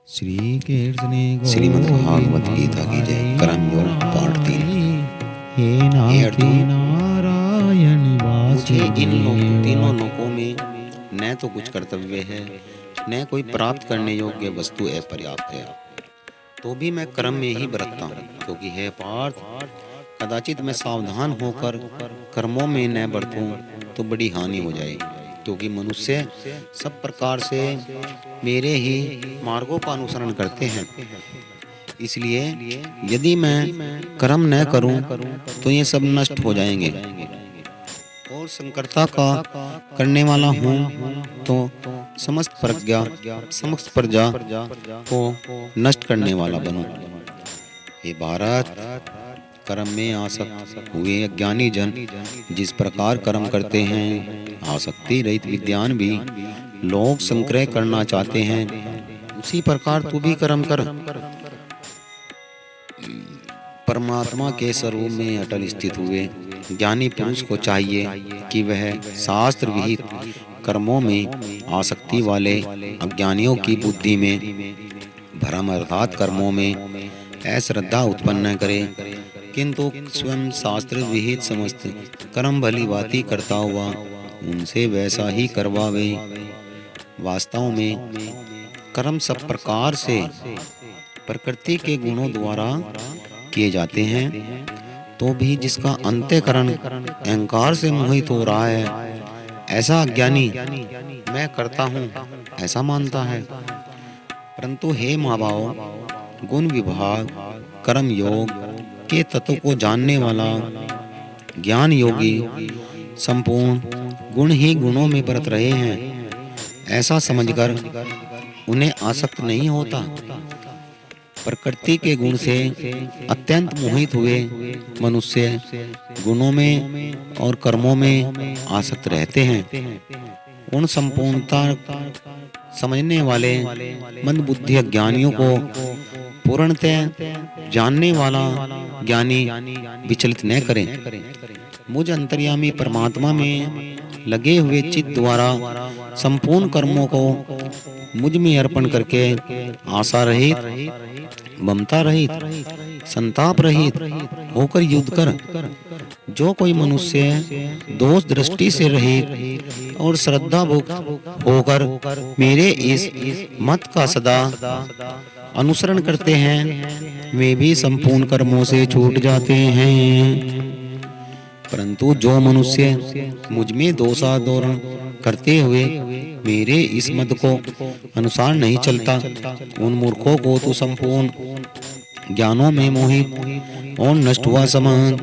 श्रीमद् भागवत गीता की जय। कर्मयोग पाठ 3। हे अर्जुन, मुझे इन तीनों लोकों में न तो कुछ कर्तव्य है, न कोई प्राप्त करने योग्य वस्तु अपर्याप्त है, तो भी मैं कर्म में ही बरतता हूँ। क्योंकि हे पार्थ, कदाचित मैं सावधान होकर कर्मों में न बरतूं तो बड़ी हानि हो जाए। क्योंकि मनुष्य सब प्रकार से मेरे ही मार्गों का अनुसरण करते हैं। इसलिए यदि मैं कर्म न करूं तो ये सब नष्ट हो जाएंगे। और संकर्ता का करने वाला हूं तो समस्त प्रजा को नष्ट करने वाला बनूं। हे भारत, कर्म में आसक्त हुए अज्ञानी जन जिस प्रकार कर्म करते हैं, आसक्ति रहित विद्वान भी लोक संग्रह करना चाहते हैं, उसी प्रकार तू भी कर्म कर। परमात्मा के स्वरूप में अटल स्थित हुए ज्ञानी पुरुष को चाहिए कि वह शास्त्र विहित कर्मों में आसक्ति वाले अज्ञानियों की बुद्धि में भ्रम अर्थात कर्मों में अश्रद्धा उत्पन्न न करे, किंतु स्वयं शास्त्र विहित समस्त कर्म भली भांति करता हुआ उनसे वैसा ही करवावे। वास्तव में कर्म सब प्रकार से प्रकृति के गुणों द्वारा किए जाते हैं, तो भी जिसका अंतःकरण अहंकार से मोहित हो रहा है, ऐसा अज्ञानी मैं करता हूँ ऐसा मानता है। परंतु हे महाभाव, गुण विभाग कर्म योग के तत्व को जानने वाला ज्ञान योगी संपूर्ण गुण ही गुणों में बरत रहे हैं, ऐसा समझकर उन्हें आसक्त नहीं होता। प्रकृति के गुण से अत्यंत मोहित हुए मनुष्य गुणों में और कर्मों में आसक्त रहते हैं। उन संपूर्णता समझने वाले मंदबुद्धि अज्ञानियों को पूर्णतः जानने वाला ज्ञानी विचलित न करें। मुझ अंतर्यामी परमात्मा में लगे हुए चित्त द्वारा संपूर्ण कर्मों को मुझ में अर्पण करके आशा रहित, ममता रहित, संताप रहित होकर युद्ध कर। जो कोई मनुष्य दोष दृष्टि से रहित और श्रद्धा भुक्त होकर मेरे इस मत का सदा अनुसरण करते हैं, वे भी संपूर्ण कर्मों से छूट जाते हैं। परंतु जो मनुष्य मुझ में दोषारोपण करते हुए मेरे इस मत को अनुसार नहीं चलता, उन मूर्खों को तो संपूर्ण ज्ञानों में मोहित और नष्ट हुआ समान